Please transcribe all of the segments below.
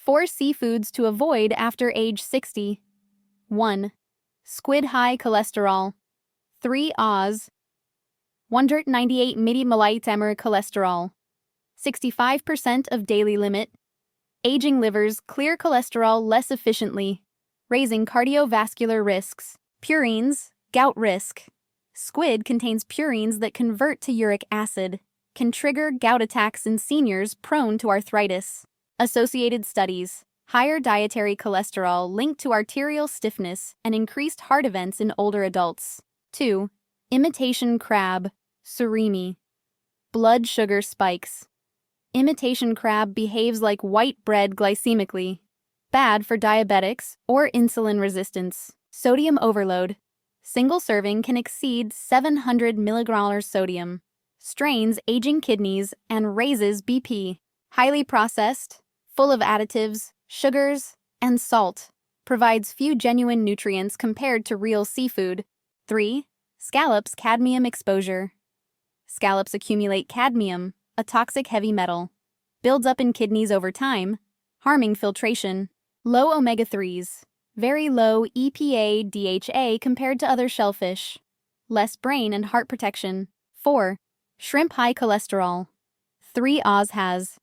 4 seafoods to avoid after age 60. 1. Squid high cholesterol. 3 Oz. 198 mmol cholesterol. 65% of daily limit. Aging livers clear cholesterol less efficiently, raising cardiovascular risks. Purines, gout risk. Squid contains purines that convert to uric acid, can trigger gout attacks in seniors prone to arthritis. Associated studies: higher dietary cholesterol linked to arterial stiffness and increased heart events in older adults. 2. Imitation crab, surimi. Blood sugar spikes. Imitation crab behaves like white bread glycemically. Bad for diabetics or insulin resistance. Sodium overload. Single serving can exceed 700 mg sodium. Strains aging kidneys and raises BP. Highly processed, full of additives, sugars, and salt. Provides few genuine nutrients compared to real seafood. 3. Scallops cadmium exposure. Scallops accumulate cadmium, a toxic heavy metal. Builds up in kidneys over time, harming filtration. Low omega-3s. Very low EPA DHA compared to other shellfish. Less brain and heart protection. 4. Shrimp high cholesterol. 3 Oz has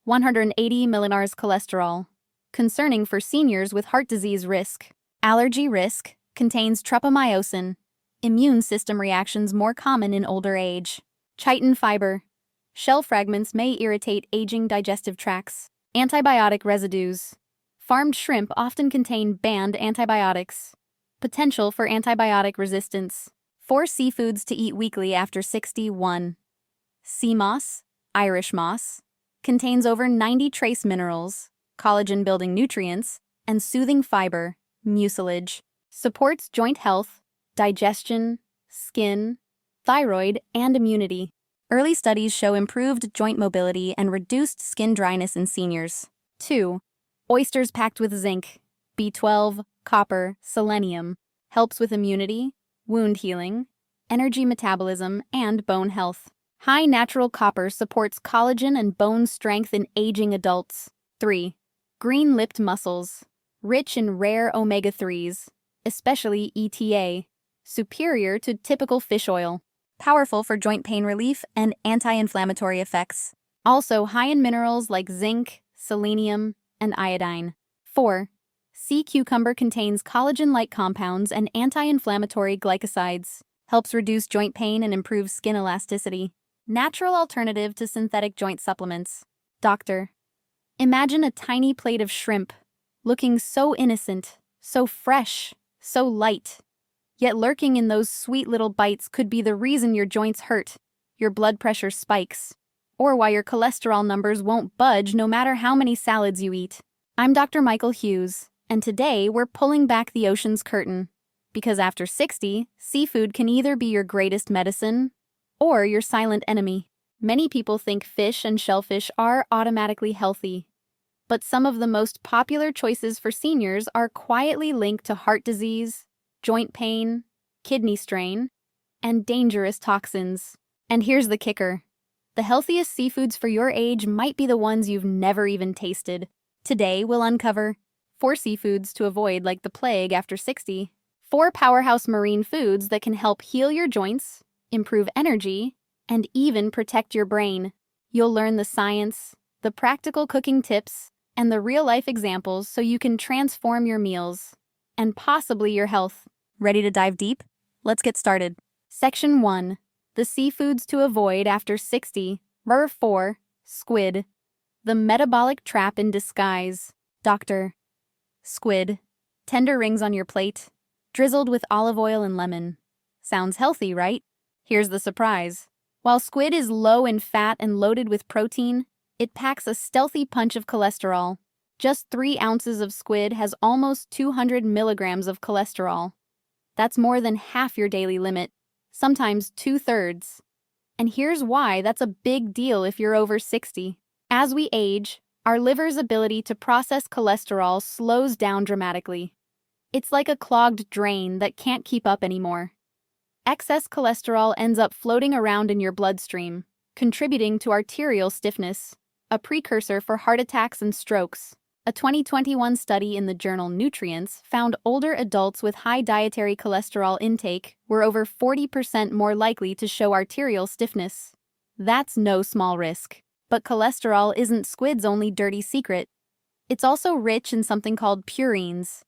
180 millinars cholesterol. Concerning for seniors with heart disease risk. Allergy risk. Contains trypamyosin. Immune system reactions more common in older age. Chitin fiber. Shell fragments may irritate aging digestive tracts. Antibiotic residues. Farmed shrimp often contain banned antibiotics. Potential for antibiotic resistance. 4 seafoods to eat weekly after 61. Sea moss, Irish moss. Contains over 90 trace minerals, collagen-building nutrients, and soothing fiber, mucilage. Supports joint health, digestion, skin, thyroid, and immunity. Early studies show improved joint mobility and reduced skin dryness in seniors. 2. Oysters packed with zinc, B12, copper, selenium. Helps with immunity, wound healing, energy metabolism, and bone health. High natural copper supports collagen and bone strength in aging adults. 3. Green-lipped mussels. Rich in rare omega-3s, especially ETA. Superior to typical fish oil. Powerful for joint pain relief and anti-inflammatory effects. Also high in minerals like zinc, selenium, and iodine. 4. Sea cucumber contains collagen-like compounds and anti-inflammatory glycosides. Helps reduce joint pain and improves skin elasticity. Natural alternative to synthetic joint supplements. Doctor. Imagine a tiny plate of shrimp, looking so innocent, so fresh, so light. Yet lurking in those sweet little bites could be the reason your joints hurt, your blood pressure spikes, or why your cholesterol numbers won't budge no matter how many salads you eat. I'm Dr. Michael Hughes, and today we're pulling back the ocean's curtain. Because after 60, seafood can either be your greatest medicine or your silent enemy. Many people think fish and shellfish are automatically healthy, but some of the most popular choices for seniors are quietly linked to heart disease, joint pain, kidney strain, and dangerous toxins. And here's the kicker. The healthiest seafoods for your age might be the ones you've never even tasted. Today, we'll uncover 4 seafoods to avoid like the plague after 60, 4 powerhouse marine foods that can help heal your joints, improve energy, and even protect your brain. You'll learn the science, the practical cooking tips, and the real-life examples so you can transform your meals and possibly your health. Ready to dive deep? Let's get started. Section 1. The seafoods to avoid after 60. 4. Squid. The metabolic trap in disguise. Doctor. Squid. Tender rings on your plate, drizzled with olive oil and lemon. Sounds healthy, right? Here's the surprise. While squid is low in fat and loaded with protein, it packs a stealthy punch of cholesterol. Just 3 ounces of squid has almost 200 milligrams of cholesterol. That's more than half your daily limit, sometimes 2/3. And here's why that's a big deal if you're over 60. As we age, our liver's ability to process cholesterol slows down dramatically. It's like a clogged drain that can't keep up anymore. Excess cholesterol ends up floating around in your bloodstream, contributing to arterial stiffness, a precursor for heart attacks and strokes. A 2021 study in the journal Nutrients found older adults with high dietary cholesterol intake were over 40% more likely to show arterial stiffness. That's no small risk. But cholesterol isn't squid's only dirty secret. It's also rich in something called purines.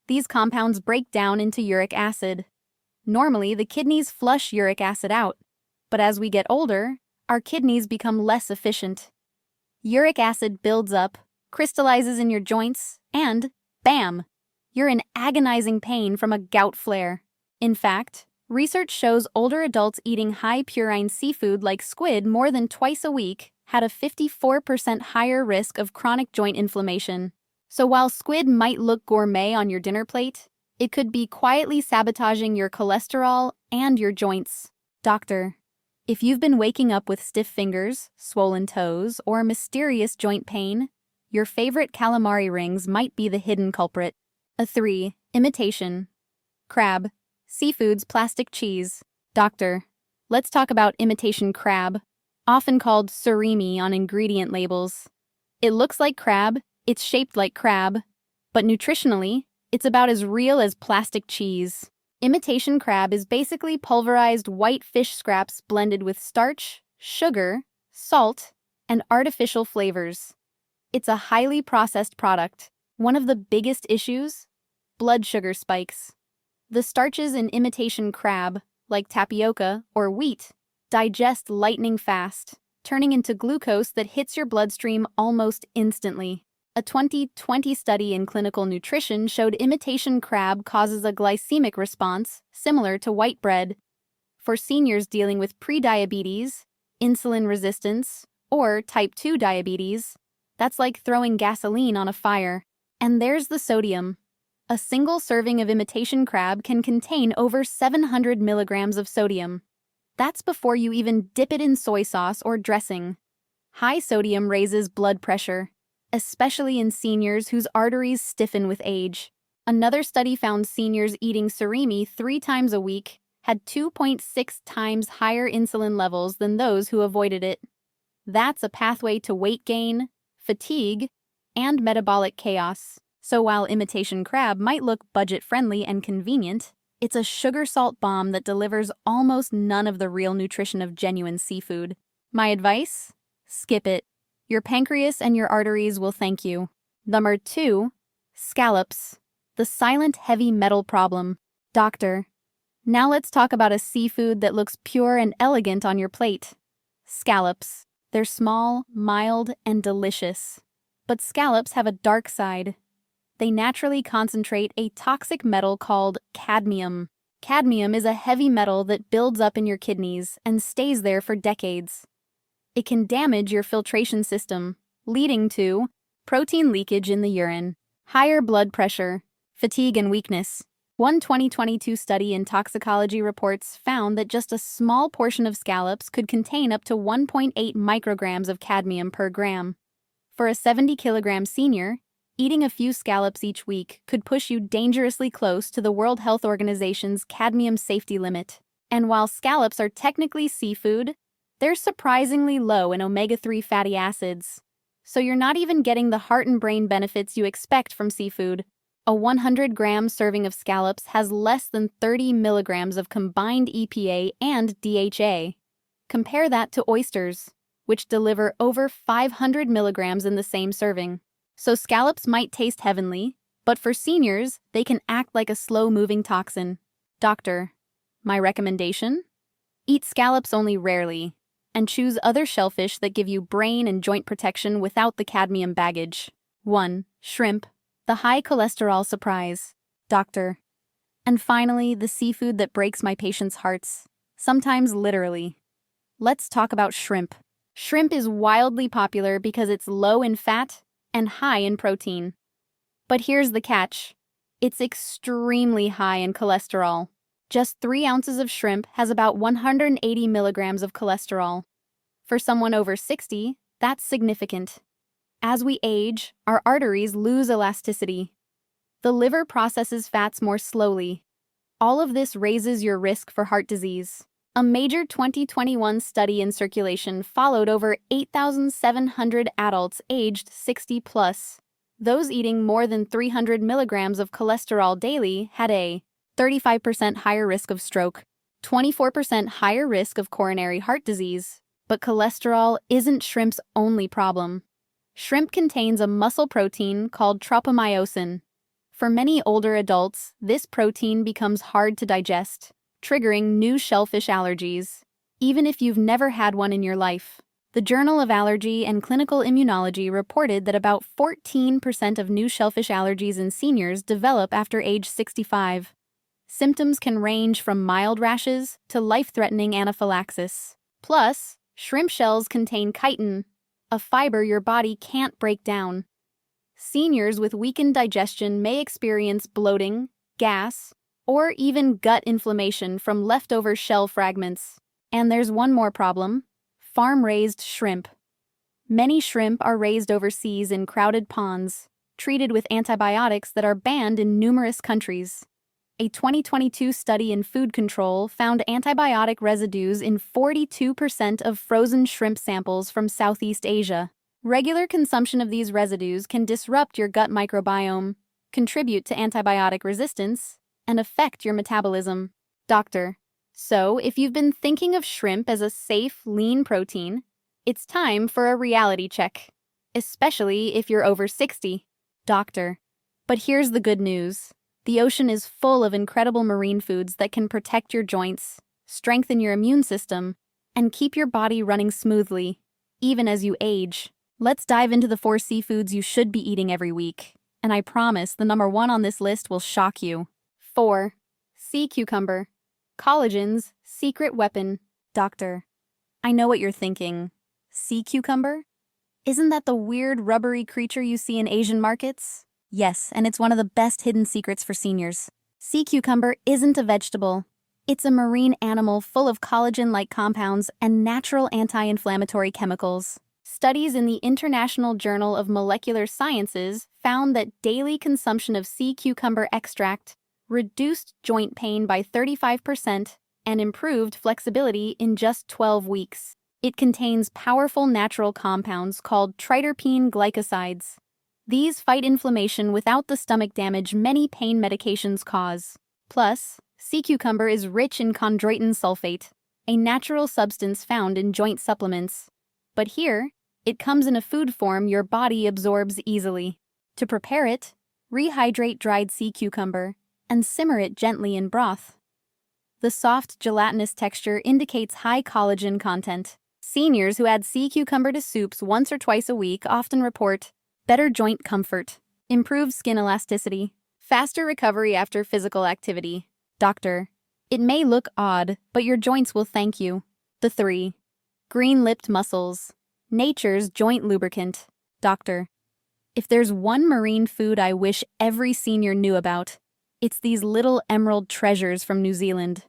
These compounds break down into uric acid. Normally, the kidneys flush uric acid out, but as we get older, our kidneys become less efficient. Uric acid builds up, crystallizes in your joints, and bam! You're in agonizing pain from a gout flare. In fact, research shows older adults eating high purine seafood like squid more than twice a week had a 54% higher risk of chronic joint inflammation. So while squid might look gourmet on your dinner plate, it could be quietly sabotaging your cholesterol and your joints. Doctor, if you've been waking up with stiff fingers, swollen toes, or mysterious joint pain, your favorite calamari rings might be the hidden culprit. 3. Imitation crab. Seafood's plastic cheese. Doctor, let's talk about imitation crab, often called surimi on ingredient labels. It looks like crab, it's shaped like crab, but nutritionally, it's about as real as plastic cheese. Imitation crab is basically pulverized white fish scraps blended with starch, sugar, salt, and artificial flavors. It's a highly processed product. One of the biggest issues? Blood sugar spikes. The starches in imitation crab, like tapioca or wheat, digest lightning fast, turning into glucose that hits your bloodstream almost instantly. A 2020 study in clinical nutrition showed imitation crab causes a glycemic response similar to white bread. For seniors dealing with prediabetes, insulin resistance, or type 2 diabetes, that's like throwing gasoline on a fire. And there's the sodium. A single serving of imitation crab can contain over 700 milligrams of sodium. That's before you even dip it in soy sauce or dressing. High sodium raises blood pressure, especially in seniors whose arteries stiffen with age. Another study found seniors eating surimi 3 times a week had 2.6 times higher insulin levels than those who avoided it. That's a pathway to weight gain, fatigue, and metabolic chaos. So while imitation crab might look budget-friendly and convenient, it's a sugar salt bomb that delivers almost none of the real nutrition of genuine seafood. My advice? Skip it. Your pancreas and your arteries will thank you. Number 2. Scallops. The silent heavy metal problem. Doctor, now let's talk about a seafood that looks pure and elegant on your plate. Scallops. They're small, mild, and delicious. But scallops have a dark side. They naturally concentrate a toxic metal called cadmium. Cadmium is a heavy metal that builds up in your kidneys and stays there for decades. It can damage your filtration system, leading to protein leakage in the urine, higher blood pressure, fatigue, and weakness. One 2022 study in toxicology reports found that just a small portion of scallops could contain up to 1.8 micrograms of cadmium per gram. For a 70-kilogram senior, eating a few scallops each week could push you dangerously close to the World Health Organization's cadmium safety limit. And while scallops are technically seafood, they're surprisingly low in omega-3 fatty acids. So you're not even getting the heart and brain benefits you expect from seafood. A 100-gram serving of scallops has less than 30 milligrams of combined EPA and DHA. Compare that to oysters, which deliver over 500 milligrams in the same serving. So scallops might taste heavenly, but for seniors, they can act like a slow-moving toxin. Doctor, my recommendation? Eat scallops only rarely, and choose other shellfish that give you brain and joint protection without the cadmium baggage. 1. Shrimp, the high cholesterol surprise. Doctor. And finally, the seafood that breaks my patients' hearts, sometimes literally. Let's talk about shrimp. Shrimp is wildly popular because it's low in fat and high in protein. But here's the catch. It's extremely high in cholesterol. Just 3 ounces of shrimp has about 180 milligrams of cholesterol. For someone over 60, that's significant. As we age, our arteries lose elasticity. The liver processes fats more slowly. All of this raises your risk for heart disease. A major 2021 study in Circulation followed over 8,700 adults aged 60 plus. Those eating more than 300 milligrams of cholesterol daily had a 35% higher risk of stroke, 24% higher risk of coronary heart disease. But cholesterol isn't shrimp's only problem. Shrimp contains a muscle protein called tropomyosin. For many older adults, this protein becomes hard to digest, triggering new shellfish allergies, even if you've never had one in your life. The Journal of Allergy and Clinical Immunology reported that about 14% of new shellfish allergies in seniors develop after age 65. Symptoms can range from mild rashes to life-threatening anaphylaxis. Plus, shrimp shells contain chitin, a fiber your body can't break down. Seniors with weakened digestion may experience bloating, gas, or even gut inflammation from leftover shell fragments. And there's one more problem: farm-raised shrimp. Many shrimp are raised overseas in crowded ponds, treated with antibiotics that are banned in numerous countries. A 2022 study in food control found antibiotic residues in 42% of frozen shrimp samples from Southeast Asia. Regular consumption of these residues can disrupt your gut microbiome, contribute to antibiotic resistance, and affect your metabolism. Doctor, so if you've been thinking of shrimp as a safe, lean protein, it's time for a reality check, especially if you're over 60. Doctor, but here's the good news. The ocean is full of incredible marine foods that can protect your joints, strengthen your immune system, and keep your body running smoothly, even as you age. Let's dive into the 4 seafoods you should be eating every week, and I promise the number 1 on this list will shock you. 4. Sea cucumber. Collagen's secret weapon. Doctor, I know what you're thinking. Sea cucumber? Isn't that the weird rubbery creature you see in Asian markets? Yes, and it's one of the best hidden secrets for seniors. Sea cucumber isn't a vegetable. It's a marine animal full of collagen-like compounds and natural anti-inflammatory chemicals. Studies in the International Journal of Molecular Sciences found that daily consumption of sea cucumber extract reduced joint pain by 35% and improved flexibility in just 12 weeks. It contains powerful natural compounds called triterpene glycosides. These fight inflammation without the stomach damage many pain medications cause. Plus, sea cucumber is rich in chondroitin sulfate, a natural substance found in joint supplements. But here, it comes in a food form your body absorbs easily. To prepare it, rehydrate dried sea cucumber and simmer it gently in broth. The soft, gelatinous texture indicates high collagen content. Seniors who add sea cucumber to soups once or twice a week often report better joint comfort, improved skin elasticity, faster recovery after physical activity. Doctor, it may look odd, but your joints will thank you. The 3. Green-lipped mussels. Nature's joint lubricant. Doctor, if there's one marine food I wish every senior knew about, it's these little emerald treasures from New Zealand.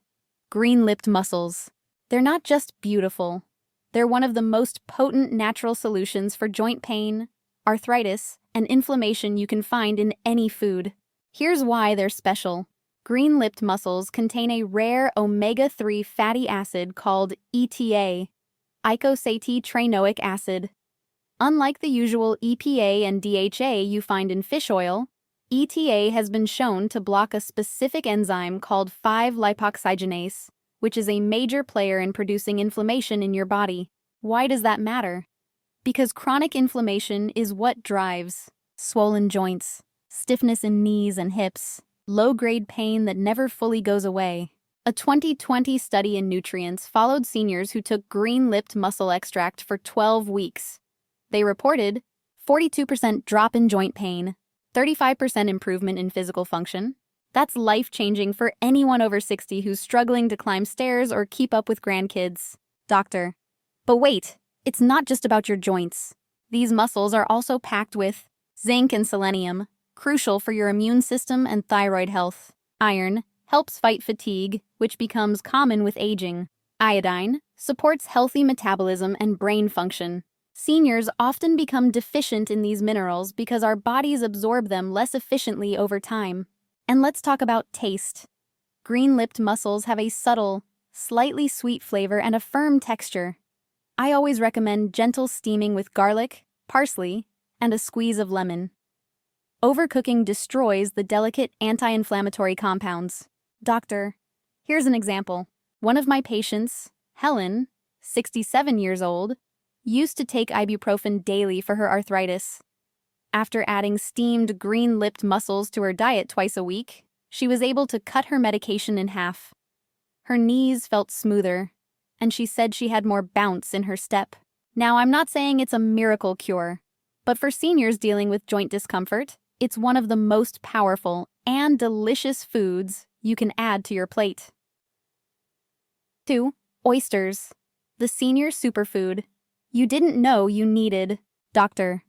Green-lipped mussels. They're not just beautiful. They're one of the most potent natural solutions for joint pain, arthritis, and inflammation you can find in any food. Here's why they're special. Green-lipped mussels contain a rare omega-3 fatty acid called ETA, eicosapentaenoic acid. Unlike the usual EPA and DHA you find in fish oil, ETA has been shown to block a specific enzyme called 5-lipoxygenase, which is a major player in producing inflammation in your body. Why does that matter? Because chronic inflammation is what drives swollen joints, stiffness in knees and hips, low-grade pain that never fully goes away. A 2020 study in Nutrients followed seniors who took green-lipped mussel extract for 12 weeks. They reported 42% drop in joint pain, 35% improvement in physical function. That's life-changing for anyone over 60 who's struggling to climb stairs or keep up with grandkids. Doctor, but wait, it's not just about your joints. These mussels are also packed with zinc and selenium, crucial for your immune system and thyroid health. Iron helps fight fatigue, which becomes common with aging. Iodine supports healthy metabolism and brain function. Seniors often become deficient in these minerals because our bodies absorb them less efficiently over time. And let's talk about taste. Green-lipped mussels have a subtle, slightly sweet flavor and a firm texture. I always recommend gentle steaming with garlic, parsley, and a squeeze of lemon. Overcooking destroys the delicate anti-inflammatory compounds. Doctor, here's an example. One of my patients, Helen, 67 years old, used to take ibuprofen daily for her arthritis. After adding steamed green-lipped mussels to her diet twice a week, she was able to cut her medication in half. Her knees felt smoother, and she said she had more bounce in her step. Now, I'm not saying it's a miracle cure, but for seniors dealing with joint discomfort, it's one of the most powerful and delicious foods you can add to your plate. 2. Oysters, the senior superfood you didn't know you needed. Doctor.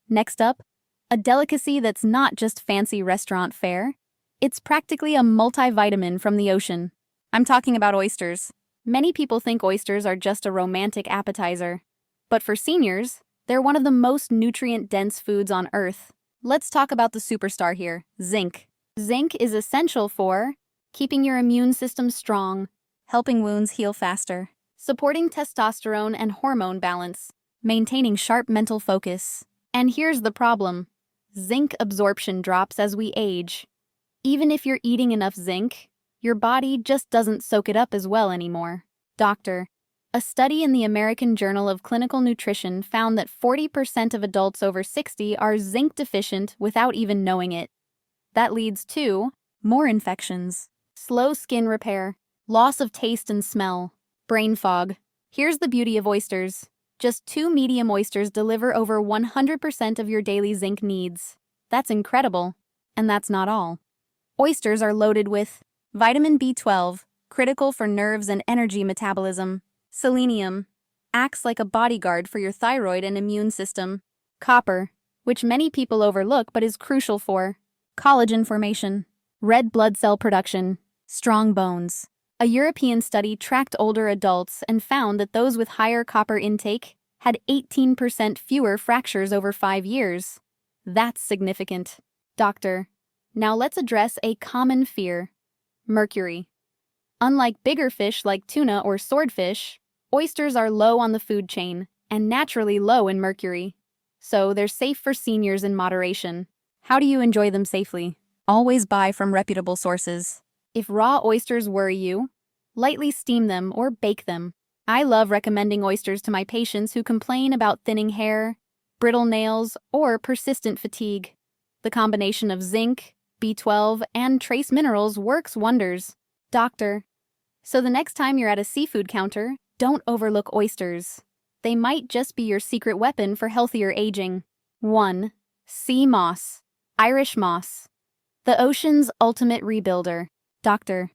Next up, a delicacy that's not just fancy restaurant fare. It's practically a multivitamin from the ocean. I'm talking about oysters. Many people think oysters are just a romantic appetizer. But for seniors, they're one of the most nutrient-dense foods on Earth. Let's talk about the superstar here, zinc. Zinc is essential for keeping your immune system strong, helping wounds heal faster, supporting testosterone and hormone balance, maintaining sharp mental focus. And here's the problem. Zinc absorption drops as we age. Even if you're eating enough zinc, your body just doesn't soak it up as well anymore. Doctor, a study in the American Journal of Clinical Nutrition found that 40% of adults over 60 are zinc deficient without even knowing it. That leads to more infections, slow skin repair, loss of taste and smell, brain fog. Here's the beauty of oysters. Just 2 medium oysters deliver over 100% of your daily zinc needs. That's incredible. And that's not all. Oysters are loaded with vitamin B12, critical for nerves and energy metabolism. Selenium, acts like a bodyguard for your thyroid and immune system. Copper, which many people overlook but is crucial for collagen formation, red blood cell production, strong bones. A European study tracked older adults and found that those with higher copper intake had 18% fewer fractures over 5 years. That's significant. Doctor, now let's address a common fear: mercury. Unlike bigger fish like tuna or swordfish, oysters are low on the food chain and naturally low in mercury. So they're safe for seniors in moderation. How do you enjoy them safely? Always buy from reputable sources. If raw oysters worry you, lightly steam them or bake them. I love recommending oysters to my patients who complain about thinning hair, brittle nails, or persistent fatigue. The combination of zinc, B12, and trace minerals works wonders. Doctor, so the next time you're at a seafood counter, don't overlook oysters. They might just be your secret weapon for healthier aging. 1. Sea moss, Irish moss, the ocean's ultimate rebuilder. Doctor,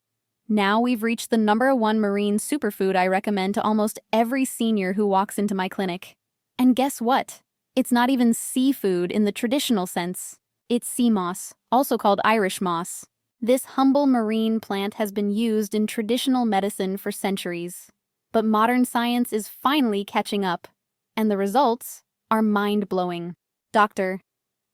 now we've reached the #1 marine superfood I recommend to almost every senior who walks into my clinic. And guess what? It's not even seafood in the traditional sense. It's sea moss, also called Irish moss. This humble marine plant has been used in traditional medicine for centuries. But modern science is finally catching up, and the results are mind-blowing. Doctor,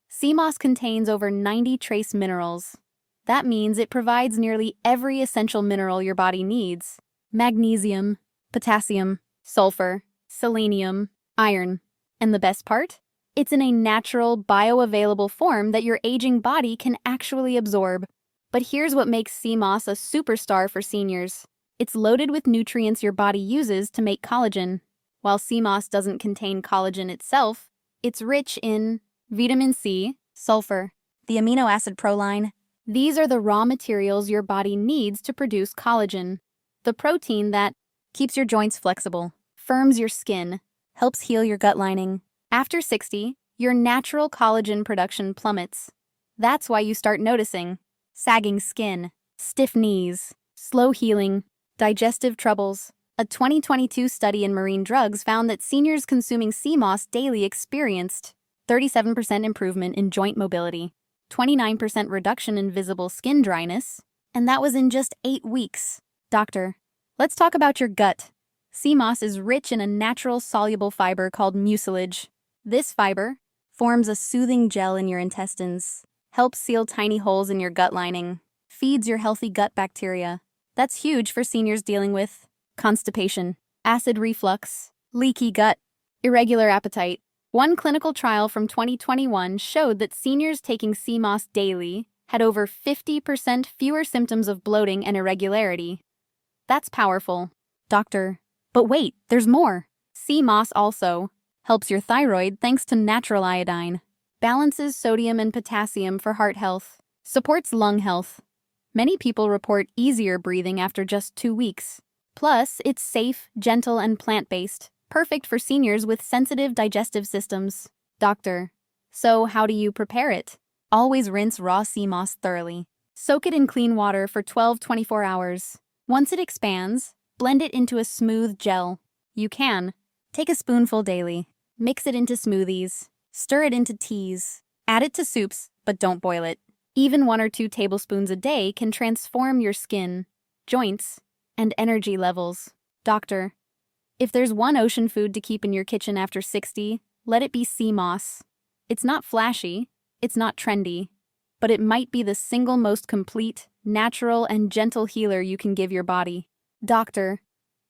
sea moss contains over 90 trace minerals. That means it provides nearly every essential mineral your body needs: magnesium, potassium, sulfur, selenium, iron. And the best part? It's in a natural, bioavailable form that your aging body can actually absorb. But here's what makes sea moss a superstar for seniors. It's loaded with nutrients your body uses to make collagen. While sea moss doesn't contain collagen itself, it's rich in vitamin C, sulfur, the amino acid proline. These are the raw materials your body needs to produce collagen, the protein that keeps your joints flexible, firms your skin, helps heal your gut lining. After 60, your natural collagen production plummets. That's why you start noticing sagging skin, stiff knees, slow healing, digestive troubles. A 2022 study in Marine Drugs found that seniors consuming sea moss daily experienced 37% improvement in joint mobility, 29% reduction in visible skin dryness, and that was in just 8 weeks. Doctor, let's talk about your gut. Sea moss is rich in a natural soluble fiber called mucilage. This fiber forms a soothing gel in your intestines, helps seal tiny holes in your gut lining, feeds your healthy gut bacteria. That's huge for seniors dealing with constipation, acid reflux, leaky gut, irregular appetite. One clinical trial from 2021 showed that seniors taking sea moss daily had over 50% fewer symptoms of bloating and irregularity. That's powerful. Doctor. But wait, there's more. Sea moss also helps your thyroid thanks to natural iodine, balances sodium and potassium for heart health, supports lung health. Many people report easier breathing after just 2 weeks. Plus, it's safe, gentle, and plant-based, perfect for seniors with sensitive digestive systems. Doctor. So how do you prepare it? Always rinse raw sea moss thoroughly. Soak it in clean water for 12-24 hours. Once it expands, blend it into a smooth gel. You can take a spoonful daily, mix it into smoothies, stir it into teas, add it to soups, but don't boil it. Even 1 or 2 tablespoons a day can transform your skin, joints, and energy levels. Doctor. If there's one ocean food to keep in your kitchen after 60, let it be sea moss. It's not flashy, it's not trendy, but it might be the single most complete, natural, and gentle healer you can give your body. Doctor.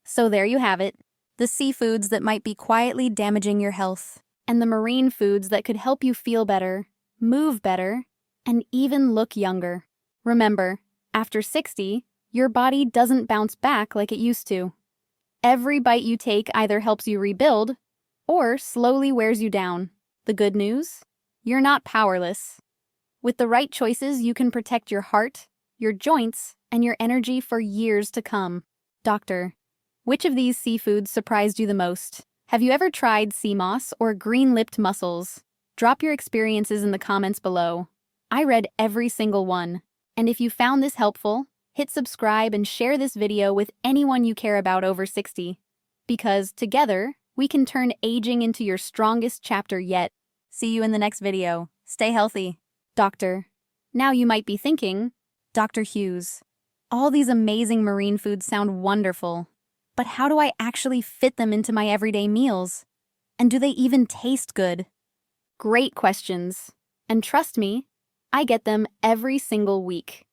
So there you have it. The seafoods that might be quietly damaging your health, and the marine foods that could help you feel better, move better, and even look younger. Remember, after 60, your body doesn't bounce back like it used to. Every bite you take either helps you rebuild or slowly wears you down. The good news? You're not powerless. With the right choices, you can protect your heart, your joints, and your energy for years to come. Doctor. Which of these seafoods surprised you the most? Have you ever tried sea moss or green-lipped mussels? Drop your experiences in the comments below. I read every single one. And if you found this helpful, hit subscribe and share this video with anyone you care about over 60. Because together, we can turn aging into your strongest chapter yet. See you in the next video. Stay healthy. Doctor. Now you might be thinking, Dr. Hughes, all these amazing marine foods sound wonderful, but how do I actually fit them into my everyday meals? And do they even taste good? Great questions. And trust me, I get them every single week.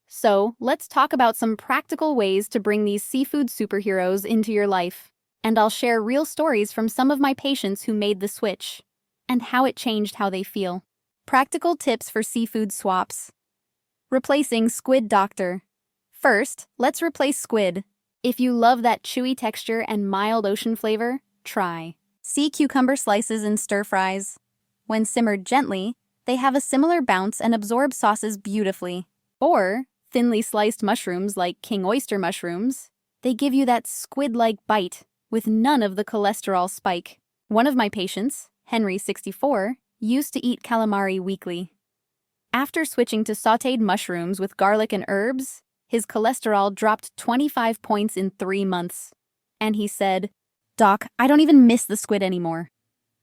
So let's talk about some practical ways to bring these seafood superheroes into your life. And I'll share real stories from some of my patients who made the switch, and how it changed how they feel. Practical tips for seafood swaps. Replacing squid. Doctor. First, let's replace squid. If you love that chewy texture and mild ocean flavor, try sea cucumber slices in stir fries. When simmered gently, they have a similar bounce and absorb sauces beautifully. Or thinly sliced mushrooms like king oyster mushrooms. They give you that squid-like bite with none of the cholesterol spike. One of my patients, Henry, 64, used to eat calamari weekly. After switching to sautéed mushrooms with garlic and herbs, his cholesterol dropped 25 points in 3 months. And he said, "Doc, I don't even miss the squid anymore."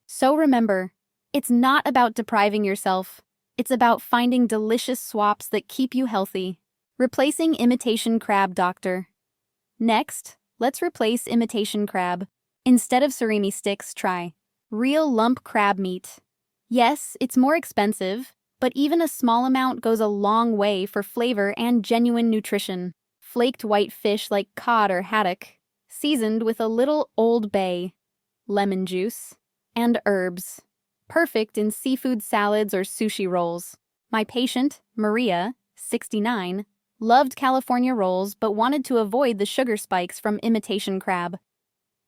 So remember, it's not about depriving yourself. It's about finding delicious swaps that keep you healthy. Replacing imitation crab. Doctor. Next, let's replace imitation crab. Instead of surimi sticks, try real lump crab meat. Yes, it's more expensive, but even a small amount goes a long way for flavor and genuine nutrition. Flaked white fish like cod or haddock, seasoned with a little Old Bay, lemon juice, and herbs. Perfect in seafood salads or sushi rolls. My patient, Maria, 69, loved California rolls but wanted to avoid the sugar spikes from imitation crab.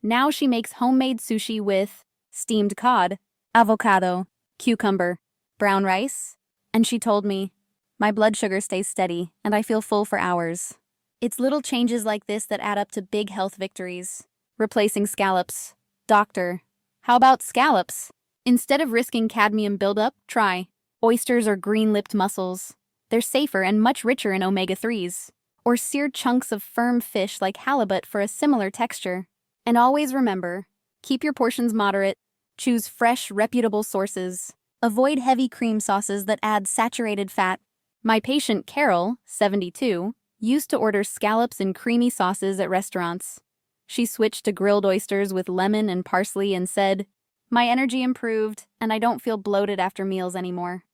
Now she makes homemade sushi with steamed cod, avocado, cucumber, brown rice, and she told me, "My blood sugar stays steady and I feel full for hours." It's little changes like this that add up to big health victories. Replacing scallops. Doctor. How about scallops? Instead of risking cadmium buildup, try oysters or green-lipped mussels. They're safer and much richer in omega-3s. Or seared chunks of firm fish like halibut for a similar texture. And always remember, keep your portions moderate. Choose fresh, reputable sources. Avoid heavy cream sauces that add saturated fat. My patient Carol, 72, used to order scallops in creamy sauces at restaurants. She switched to grilled oysters with lemon and parsley and said, "My energy improved, and I don't feel bloated after meals anymore."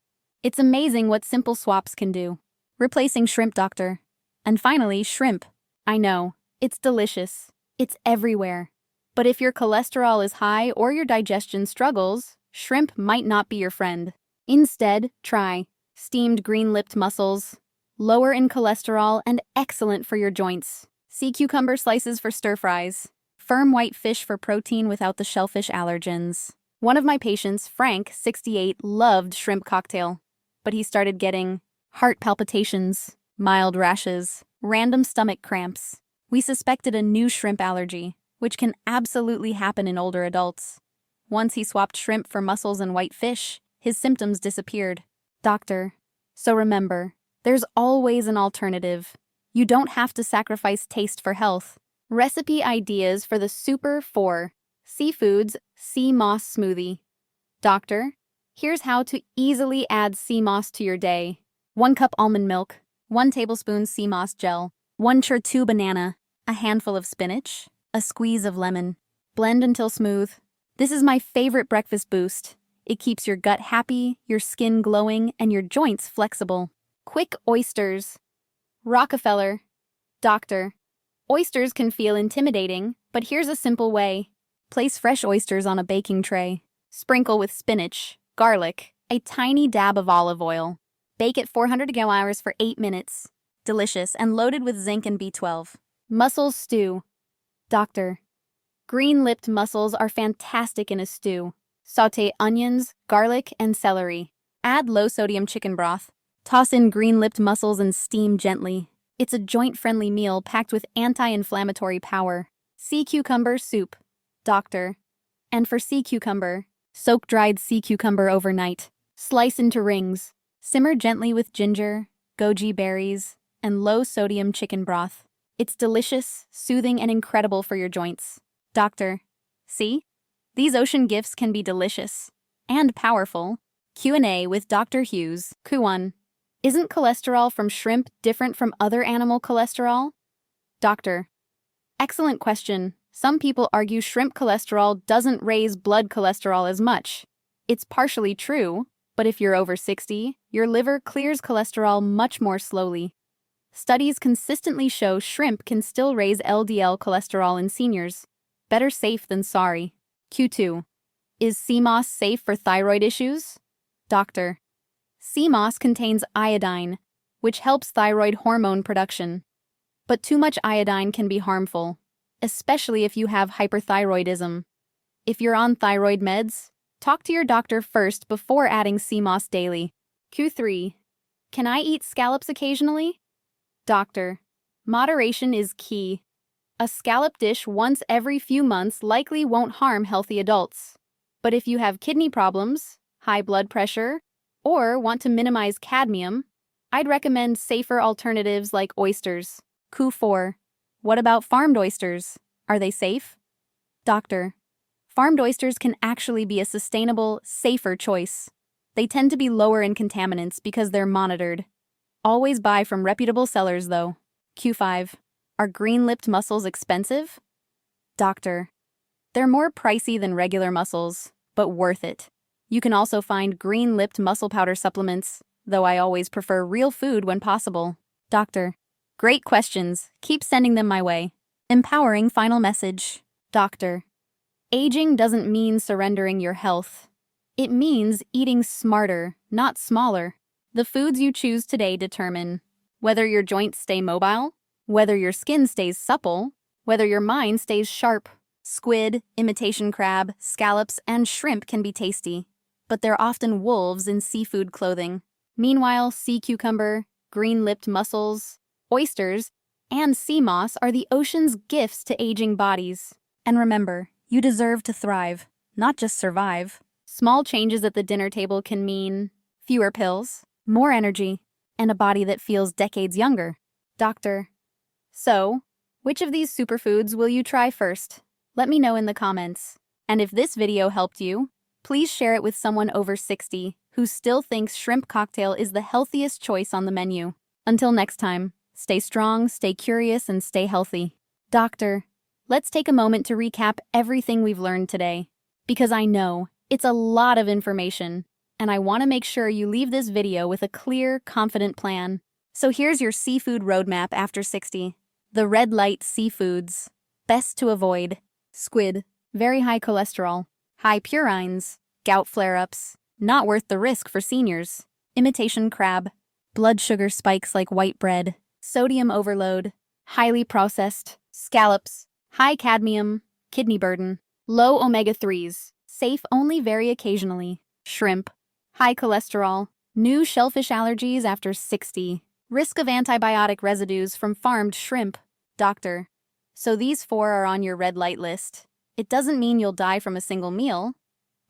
It's amazing what simple swaps can do. Replacing shrimp. Doctor. And finally, shrimp. I know, it's delicious. It's everywhere. But if your cholesterol is high or your digestion struggles, shrimp might not be your friend. Instead, try steamed green-lipped mussels, lower in cholesterol and excellent for your joints. Sea cucumber slices for stir-fries. Firm white fish for protein without the shellfish allergens. One of my patients, Frank, 68, loved shrimp cocktail, but he started getting heart palpitations, mild rashes, random stomach cramps. We suspected a new shrimp allergy, which can absolutely happen in older adults. Once he swapped shrimp for mussels and white fish, his symptoms disappeared. Doctor, so remember, there's always an alternative. You don't have to sacrifice taste for health. Recipe ideas for the Super 4 Seafoods Sea Moss Smoothie. Doctor, here's how to easily add sea moss to your day. 1 cup almond milk, 1 tablespoon sea moss gel, 1 cherry banana, a handful of spinach, a squeeze of lemon. Blend until smooth. This is my favorite breakfast boost. It keeps your gut happy, your skin glowing, and your joints flexible. Quick oysters. Rockefeller. Doctor, oysters can feel intimidating, but here's a simple way. Place fresh oysters on a baking tray. Sprinkle with spinach, garlic, a tiny dab of olive oil. Bake at 400 hours for 8 minutes. Delicious and loaded with zinc and B12. Mussel stew. Doctor, green-lipped mussels are fantastic in a stew. Sauté onions, garlic, and celery. Add low-sodium chicken broth. Toss in green-lipped mussels and steam gently. It's a joint-friendly meal packed with anti-inflammatory power. Sea cucumber soup. Doctor, and for sea cucumber, soak dried sea cucumber overnight. Slice into rings. Simmer gently with ginger, goji berries, and low-sodium chicken broth. It's delicious, soothing, and incredible for your joints. Doctor, see? These ocean gifts can be delicious and powerful. Q&A with Dr. Hughes. Q1. Isn't cholesterol from shrimp different from other animal cholesterol? Doctor, excellent question. Some people argue shrimp cholesterol doesn't raise blood cholesterol as much. It's partially true, but if you're over 60, your liver clears cholesterol much more slowly. Studies consistently show shrimp can still raise LDL cholesterol in seniors. Better safe than sorry. Q2. Is sea moss safe for thyroid issues? Doctor, sea moss contains iodine, which helps thyroid hormone production. But too much iodine can be harmful, especially if you have hyperthyroidism. If you're on thyroid meds, talk to your doctor first before adding sea moss daily. Q3. Can I eat scallops occasionally? Doctor, moderation is key. A scallop dish once every few months likely won't harm healthy adults. But if you have kidney problems, high blood pressure, or want to minimize cadmium, I'd recommend safer alternatives like oysters. Q4. What about farmed oysters? Are they safe? Doctor, farmed oysters can actually be a sustainable, safer choice. They tend to be lower in contaminants because they're monitored. Always buy from reputable sellers, though. Q5. Are green-lipped mussels expensive? Doctor, they're more pricey than regular mussels, but worth it. You can also find green-lipped mussel powder supplements, though I always prefer real food when possible. Doctor, great questions. Keep sending them my way. Empowering final message. Doctor, aging doesn't mean surrendering your health. It means eating smarter, not smaller. The foods you choose today determine whether your joints stay mobile, whether your skin stays supple, whether your mind stays sharp. Squid, imitation crab, scallops, and shrimp can be tasty, but they're often wolves in seafood clothing. Meanwhile, sea cucumber, green-lipped mussels, oysters, and sea moss are the ocean's gifts to aging bodies. And remember, you deserve to thrive, not just survive. Small changes at the dinner table can mean fewer pills, more energy, and a body that feels decades younger. Doctor, so, which of these superfoods will you try first? Let me know in the comments. And if this video helped you, please share it with someone over 60 who still thinks shrimp cocktail is the healthiest choice on the menu. Until next time, stay strong, stay curious, and stay healthy. Doctor, let's take a moment to recap everything we've learned today. Because I know it's a lot of information, and I want to make sure you leave this video with a clear, confident plan. So here's your seafood roadmap after 60. The red light seafoods. Best to avoid. Squid, very high cholesterol, high purines, Gout flare-ups. Not worth the risk for seniors. Imitation crab. Blood sugar spikes like white bread. Sodium overload. Highly processed. Scallops. High cadmium. Kidney burden. Low omega-3s. Safe only very occasionally. Shrimp. High cholesterol. New shellfish allergies after 60. Risk of antibiotic residues from farmed shrimp. Doctor. So these 4 are on your red light list. It doesn't mean you'll die from a single meal,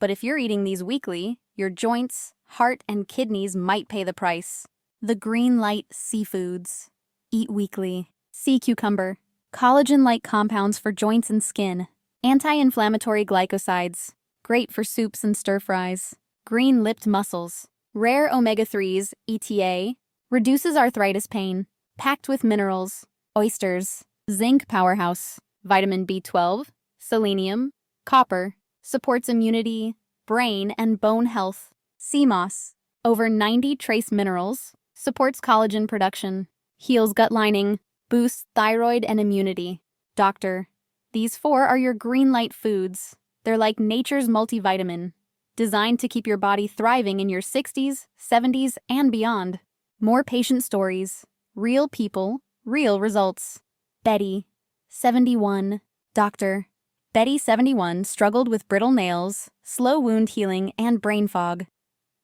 but if you're eating these weekly, your joints, heart, and kidneys might pay the price. The green light seafoods. Eat weekly. Sea cucumber. Collagen-like compounds for joints and skin. Anti-inflammatory glycosides. Great for soups and stir-fries. Green-lipped mussels. Rare omega-3s, ETA. Reduces arthritis pain. Packed with minerals. Oysters. Zinc powerhouse. Vitamin B12. Selenium. Copper. Supports immunity, brain, and bone health. Sea moss. Over 90 trace minerals. Supports collagen production. Heals gut lining. Boosts thyroid and immunity. Doctor. These 4 are your green light foods. They're like nature's multivitamin, designed to keep your body thriving in your 60s, 70s, and beyond. More patient stories. Real people, real results. Betty, 71. Doctor. Betty, 71, struggled with brittle nails, slow wound healing, and brain fog.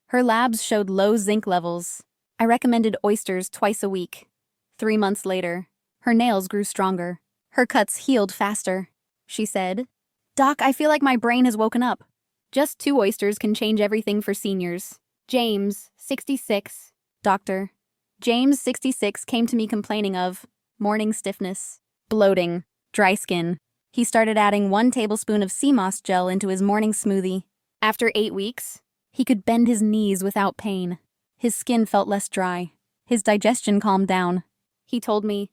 Her labs showed low zinc levels. I recommended oysters twice a week. 3 months later, her nails grew stronger. Her cuts healed faster. She said, "Doc, I feel like my brain has woken up." Just 2 oysters can change everything for seniors. James, 66. Doctor. James, 66, came to me complaining of morning stiffness, bloating, dry skin. He started adding 1 tablespoon of sea moss gel into his morning smoothie. After 8 weeks, he could bend his knees without pain. His skin felt less dry. His digestion calmed down. He told me,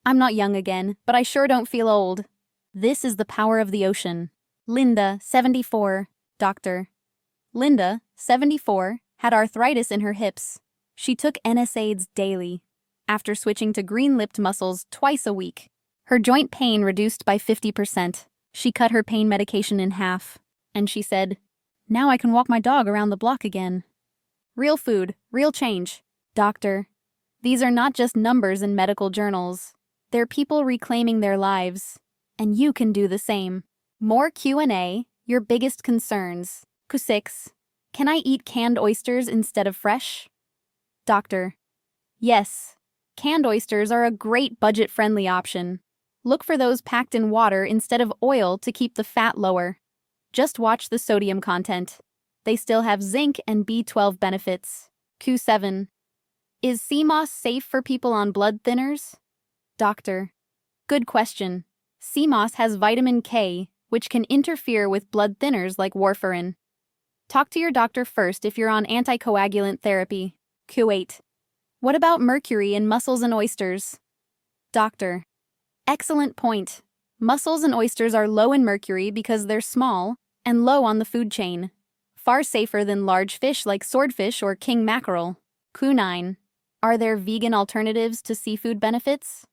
"I'm not young again, but I sure don't feel old." This is the power of the ocean. Linda, 74. Doctor. Linda, 74, had arthritis in her hips. She took NSAIDs daily, after switching to green-lipped mussels twice a week. Her joint pain reduced by 50%. She cut her pain medication in half, and she said, "Now I can walk my dog around the block again." Real food, real change. Doctor. These are not just numbers in medical journals. They're people reclaiming their lives, and you can do the same. More Q&A, your biggest concerns. Q6. Can I eat canned oysters instead of fresh? Doctor. Yes. Canned oysters are a great budget-friendly option. Look for those packed in water instead of oil to keep the fat lower. Just watch the sodium content. They still have zinc and B12 benefits. Q7. Is sea moss safe for people on blood thinners? Doctor. Good question. Sea moss has vitamin K, which can interfere with blood thinners like warfarin. Talk to your doctor first if you're on anticoagulant therapy. Q8. What about mercury in mussels and oysters? Doctor. Excellent point. Mussels and oysters are low in mercury because they're small and low on the food chain. Far safer than large fish like swordfish or king mackerel. Q9. Are there vegan alternatives to seafood benefits?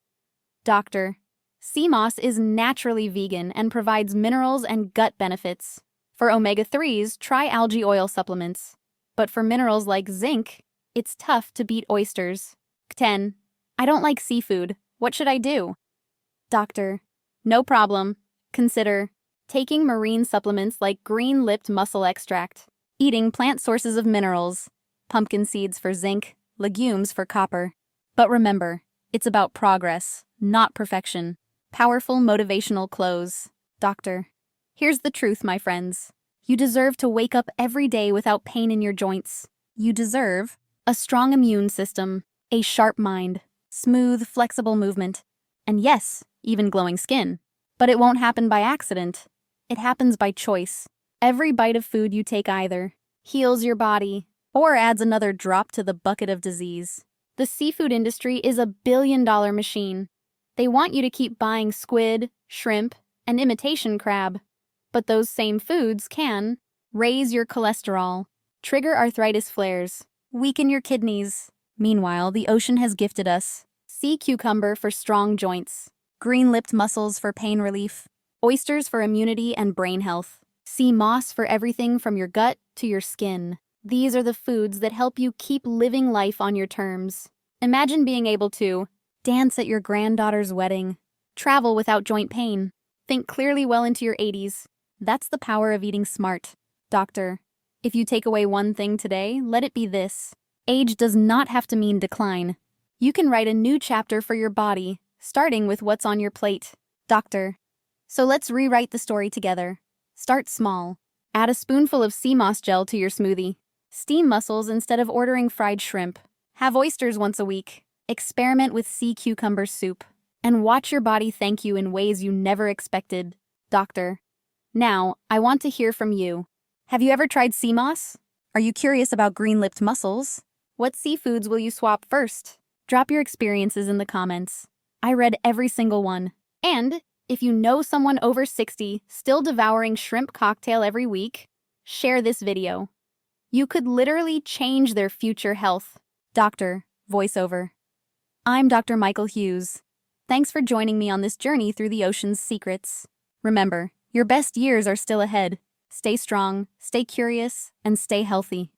Doctor. Sea moss is naturally vegan and provides minerals and gut benefits. For omega-3s, try algae oil supplements. But for minerals like zinc, it's tough to beat oysters. 10. I don't like seafood. What should I do? Doctor. No problem. Consider taking marine supplements like green-lipped mussel extract, eating plant sources of minerals, pumpkin seeds for zinc, legumes for copper. But remember, it's about progress, not perfection. Powerful motivational close. Doctor. Here's the truth, my friends. You deserve to wake up every day without pain in your joints. You deserve a strong immune system, a sharp mind, smooth, flexible movement, and yes, even glowing skin. But it won't happen by accident. It happens by choice. Every bite of food you take either heals your body or adds another drop to the bucket of disease. The seafood industry is a billion-dollar machine. They want you to keep buying squid, shrimp, and imitation crab. But those same foods can raise your cholesterol, trigger arthritis flares, weaken your kidneys. Meanwhile, the ocean has gifted us sea cucumber for strong joints, green-lipped mussels for pain relief, oysters for immunity and brain health, Sea moss for everything from your gut to your skin. These are the foods that help you keep living life on your terms. Imagine being able to dance at your granddaughter's wedding, travel without joint pain, think clearly well into your 80s. That's the power of eating smart. Doctor, if you take away one thing today, let it be this. Age does not have to mean decline. You can write a new chapter for your body, starting with what's on your plate. Doctor. So let's rewrite the story together. Start small. Add a spoonful of sea moss gel to your smoothie. Steam mussels instead of ordering fried shrimp. Have oysters once a week. Experiment with sea cucumber soup. And watch your body thank you in ways you never expected. Doctor. Now, I want to hear from you. Have you ever tried sea moss? Are you curious about green-lipped mussels? What seafoods will you swap first? Drop your experiences in the comments. I read every single one. And if you know someone over 60 still devouring shrimp cocktail every week, share this video. You could literally change their future health. Doctor, voiceover. I'm Dr. Michael Hughes. Thanks for joining me on this journey through the ocean's secrets. Remember, your best years are still ahead. Stay strong, stay curious, and stay healthy.